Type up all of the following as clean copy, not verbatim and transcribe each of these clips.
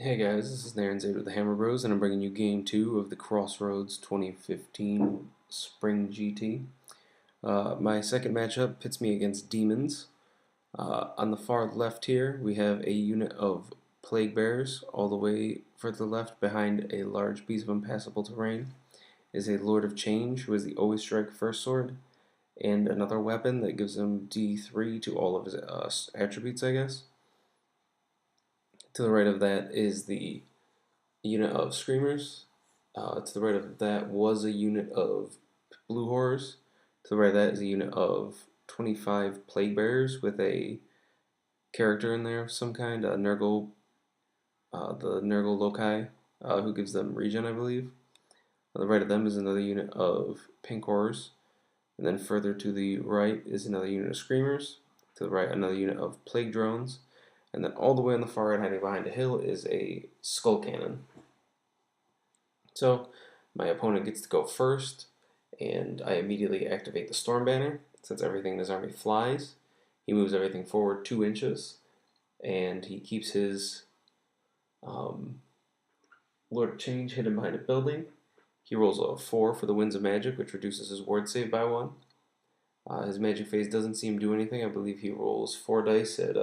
Hey guys, this is Naren's with the Hammer Bros, and I'm bringing you Game 2 of the XRoads 2015 Spring GT. My second matchup pits me against Demons. On the far left here, we have a unit of Plague Bears. All the way further left, behind a large piece of impassable terrain, is a Lord of Change, who has the Always Strike First Sword, and another weapon that gives him D3 to all of his attributes, I guess. To the right of that is the unit of Screamers. To the right of that was a unit of Blue Horrors. To the right of that is a unit of 25 Plague Bearers with a character in there of some kind, the Nurgle Loci, who gives them regen, I believe. On the right of them is another unit of Pink Horrors. And then further to the right is another unit of Screamers. To the right, another unit of Plague Drones. And then all the way on the far right, hiding behind a hill, is a Skull Cannon. So my opponent gets to go first, and I immediately activate the Storm Banner. Since everything in his army flies, he moves everything forward 2 inches, and he keeps his Lord of Change hidden behind a building. He rolls a 4 for the Winds of Magic, which reduces his ward save by 1. His magic phase doesn't seem to do anything. I believe he rolls 4 dice at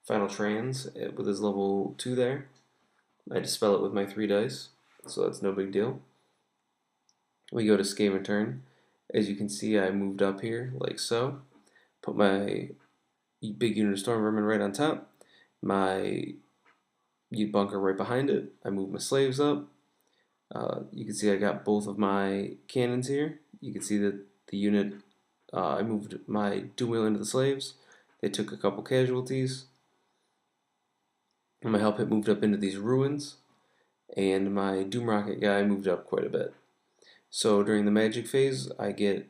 Final Trans with his level 2 there. I dispel it with my 3 dice, so that's no big deal. We go to Skaven turn. As you can see, I moved up here like so. Put my big unit of Storm Vermin right on top. My bunker right behind it. I move my slaves up. You can see I got both of my cannons here. You can see that the unit, I moved my Doom Wheel into the slaves. They took a couple casualties. And my Hell Pit moved up into these ruins. And my Doom Rocket guy moved up quite a bit. So during the magic phase, I get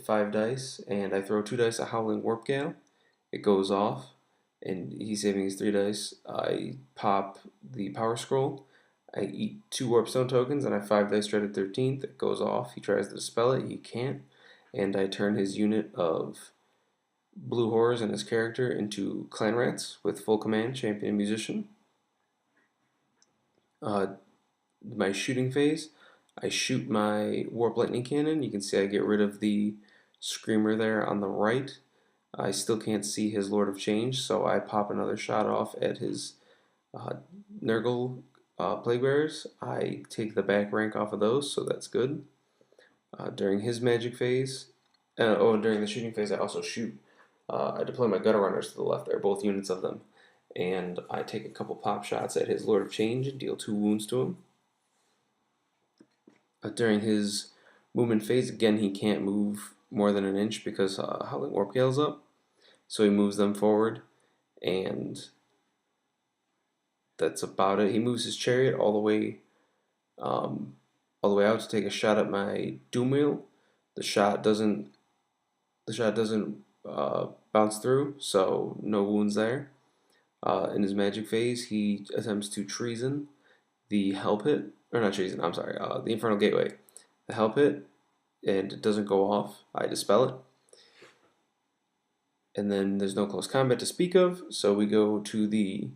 5 dice, and I throw 2 dice at Howling Warp Gale. It goes off, and he's saving his 3 dice. I pop the Power Scroll. I eat 2 Warp Stone tokens, and I 5 dice dreaded 13th. It goes off. He tries to dispel it. He can't. And I turn his unit of Blue Horrors and his character into Clan Rats with full command, champion, musician. My shooting phase, I shoot my Warp Lightning Cannon. You can see I get rid of the Screamer there on the right. I still can't see his Lord of Change, so I pop another shot off at his Nurgle Plague Bearers. I take the back rank off of those, so that's good. During his magic phase, during the shooting phase, I also shoot. I deploy my Gutter Runners to the left there, both units of them, and I take a couple pop shots at his Lord of Change and deal 2 wounds to him. During his movement phase, again, he can't move more than an inch because Howling Warp Gale's up. So he moves them forward, and that's about it. He moves his chariot all the way out to take a shot at my Doom Wheel. The shot doesn't bounce through, so no wounds there. In his magic phase, he attempts to treason the Hell Pit, or not treason, I'm sorry, the Infernal Gateway. The Hell Pit, and it doesn't go off. I dispel it. And then there's no close combat to speak of, so we go to the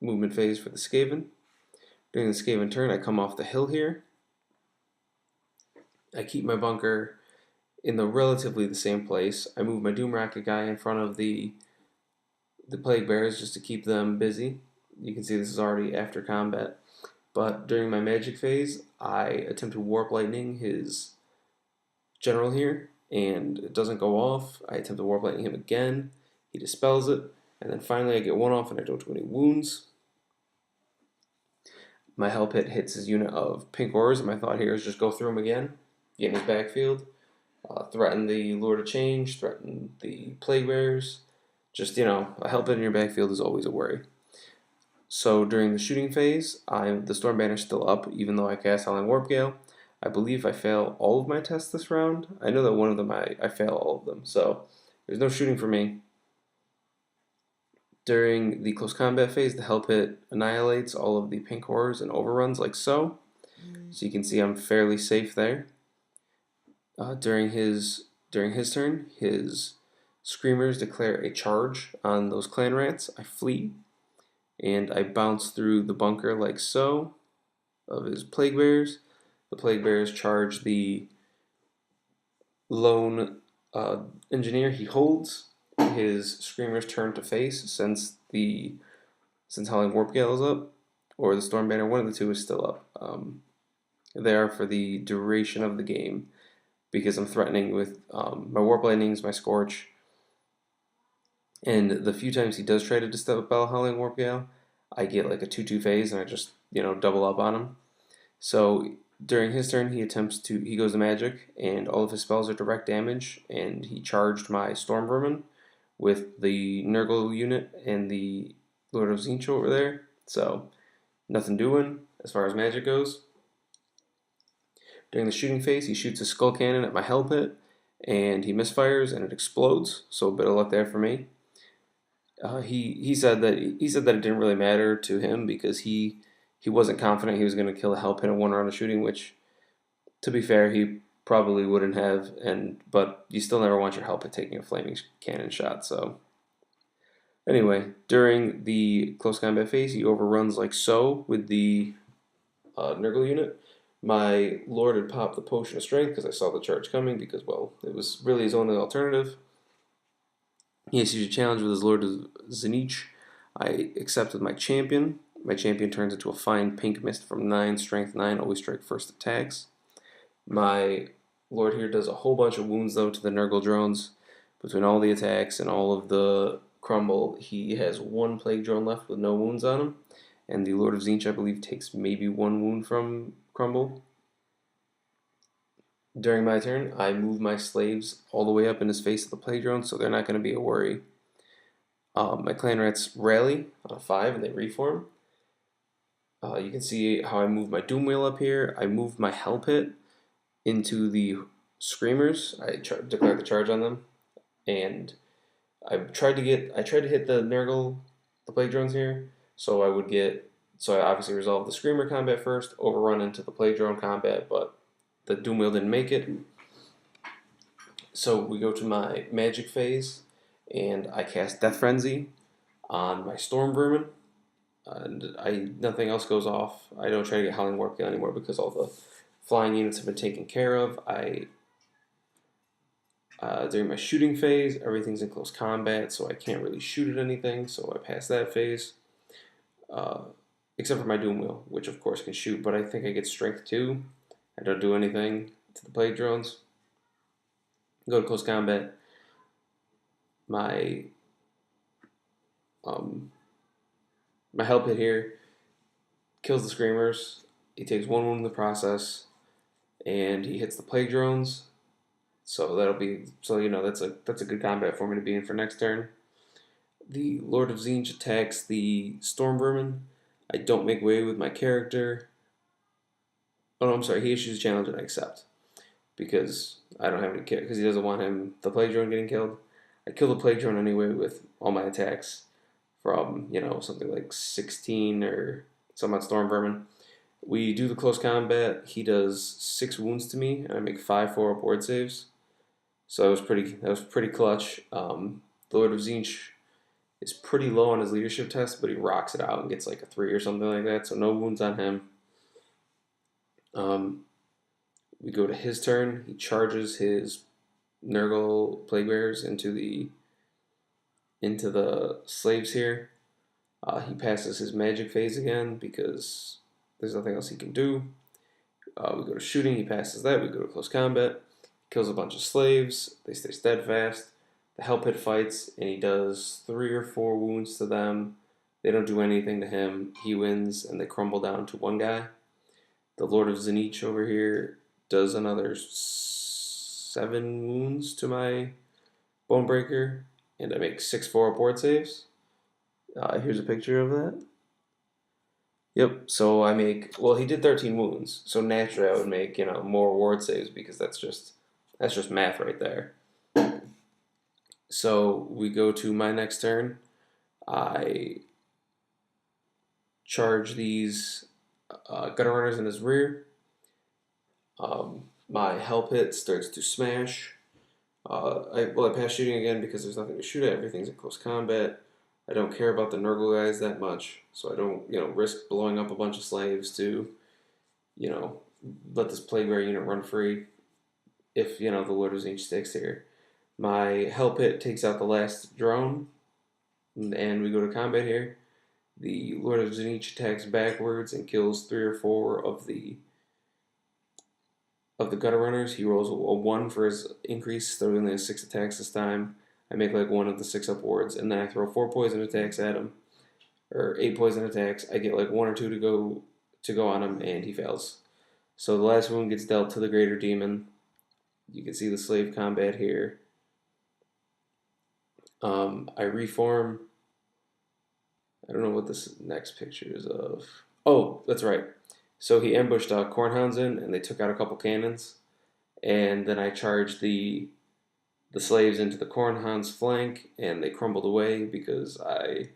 movement phase for the Skaven. During the Skaven turn, I come off the hill here. I keep my bunker in the relatively the same place. I move my Doom Rocket guy in front of the Plague Bears just to keep them busy. You can see this is already after combat. But during my magic phase, I attempt to Warp Lightning his general here, and it doesn't go off. I attempt to Warp Lightning him again. He dispels it, and then finally I get 1 off and I don't do any wounds. My Hell Pit hits his unit of Pink Horrors, and my thought here is just go through him again, get in his backfield, threaten the Lord of Change, threaten the Plague Bearers. Just, a Hell Pit in your backfield is always a worry. So during the shooting phase, the Storm Banner's still up, even though I cast Howling Warp Gale. I believe I fail all of my tests this round. I know that one of them I fail all of them, so there's no shooting for me. During the close combat phase, the Hell Pit annihilates all of the Pink Horrors and overruns like so. So you can see I'm fairly safe there. During his turn, his Screamers declare a charge on those Clan Rats. I flee, and I bounce through the bunker like so of his plague bears. The plague bears charge the lone engineer. He holds. His screamers turn to face since Howling Warp Gale is up, or the Storm Banner. One of the two is still up. They are for the duration of the game because I'm threatening with my Warp Lightnings, my Scorch, and the few times he does try to dispel Howling Warp Gale, I get like a 2/2 phase and I just double up on him. So during his turn, he goes to magic, and all of his spells are direct damage, and he charged my Storm Vermin with the Nurgle unit and the Lord of Zinch over there. So nothing doing as far as magic goes. During the shooting phase, he shoots a skull cannon at my hell pit, and he misfires and it explodes. So a bit of luck there for me. He said that it didn't really matter to him because he wasn't confident he was going to kill a hell pit in one round of shooting, which, to be fair, he probably wouldn't have. But you still never want your hell pit taking a flaming cannon shot. So anyway, during the close combat phase, he overruns like so with the Nurgle unit. My Lord had popped the Potion of Strength because I saw the charge coming because, well, it was really his only alternative. He issues a challenge with his Lord of Zinich. I accept with my champion. My champion turns into a fine pink mist from 9, strength 9, always strike first attacks. My Lord here does a whole bunch of wounds, though, to the Nurgle drones. Between all the attacks and all of the crumble, he has one plague drone left with no wounds on him. And the Lord of Zinch, I believe, takes maybe one wound from crumble. During my turn, I move my slaves all the way up in his face of the plague drone, so they're not going to be a worry. My clan rats rally on a 5 and they reform. You can see how I move my Doom Wheel up here. I moved my Hell Pit into the Screamers. I declared the charge on them, and I tried to hit the Nurgle, the plague drones here. So I obviously resolved the Screamer combat first, overrun into the plague drone combat, but the Doom Wheel didn't make it. So we go to my magic phase, and I cast Death Frenzy on my Storm Vermin, and nothing else goes off. I don't try to get Howling Warp Gale anymore because all the flying units have been taken care of. During my shooting phase, everything's in close combat, so I can't really shoot at anything, so I pass that phase. Except for my Doom Wheel, which of course can shoot, but I think I get Strength 2. I don't do anything to the plague drones. Go to close combat. My Hell Pit here kills the Screamers. He takes one wound in the process, and he hits the plague drones. So that's a good combat for me to be in for next turn. The Lord of Zinch attacks the Storm Vermin. I don't make way with my character. Oh no, I'm sorry. He issues a challenge and I accept because I don't have any care because he doesn't want the plague drone getting killed. I kill the plague drone anyway with all my attacks from something like 16 or some odd Storm Vermin. We do the close combat. He does 6 wounds to me, and I make 5 4-up ward saves. So that was pretty clutch. The Lord of Zinch is pretty low on his leadership test, but he rocks it out and gets like a 3 or something like that. So no wounds on him. We go to his turn. He charges his Nurgle Plague Bearers into the slaves here. He passes his magic phase again because there's nothing else he can do. We go to shooting. He passes that. We go to close combat. Kills a bunch of slaves. They stay steadfast. The Hell Pit fights, and he does 3 or 4 wounds to them. They don't do anything to him. He wins, and they crumble down to 1 guy. The Lord of Zinich over here does another 7 wounds to my Bonebreaker, and I make 6 4-up ward saves. Here's a picture of that. Yep, so he did 13 wounds, so naturally I would make, more ward saves because that's just math right there. So we go to my next turn. I charge these gutter runners in his rear. My Hell Pit starts to smash. I pass shooting again because there's nothing to shoot at. Everything's in close combat. I don't care about the Nurgle guys that much, so I don't, risk blowing up a bunch of slaves to, you know, let this Plague Bear unit run free if, the Lord of Zinch sticks here. My Hell Pit takes out the last drone, and we go to combat here. The Lord of Zinch attacks backwards and kills 3 or 4 of the gutter runners. He rolls a 1 for his increase, so he only has 6 attacks this time. I make like 1 of the 6 upwards, and then I throw 4 poison attacks at him, or 8 poison attacks. I get like 1 or 2 to go on him, and he fails. So the last wound gets dealt to the Greater Demon. You can see the slave combat here. I reform. I don't know what this next picture is of. Oh, that's right. So he ambushed Cornhounds in, and they took out a couple cannons. And then I charged the slaves into the Cornhounds' flank, and they crumbled away because I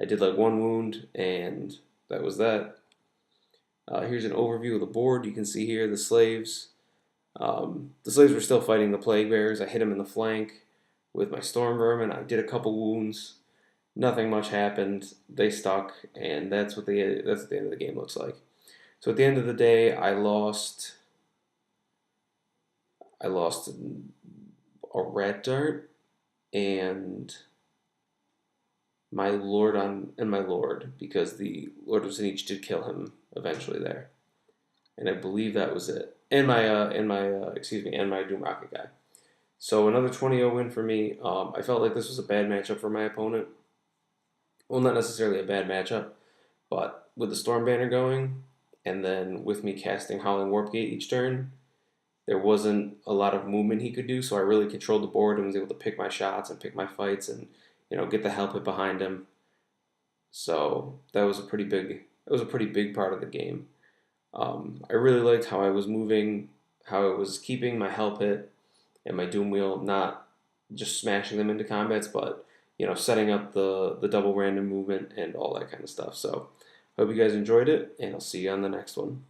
did like 1 wound, and that was that. Here's an overview of the board. You can see here the slaves. The slaves were still fighting the Plague Bears. I hit them in the flank with my Storm Vermin. I did a couple wounds. Nothing much happened. They stuck, and that's what the end of the game looks like. So at the end of the day, I lost a Rat Dart and my Lord because the Lord of Zinich did kill him eventually there, and I believe that was it. And my Doom Rocket guy. So another 20-0 win for me. I felt like this was a bad matchup for my opponent. Well, not necessarily a bad matchup, but with the Storm Banner going, and then with me casting Howling Warpgate each turn, there wasn't a lot of movement he could do, so I really controlled the board and was able to pick my shots and pick my fights and, get the Hell Pit behind him. So that was a pretty big part of the game. I really liked how I was moving, how I was keeping my Hell Pit and my Doom Wheel, not just smashing them into combats, but setting up the double random movement and all that kind of stuff. So, hope you guys enjoyed it, and I'll see you on the next one.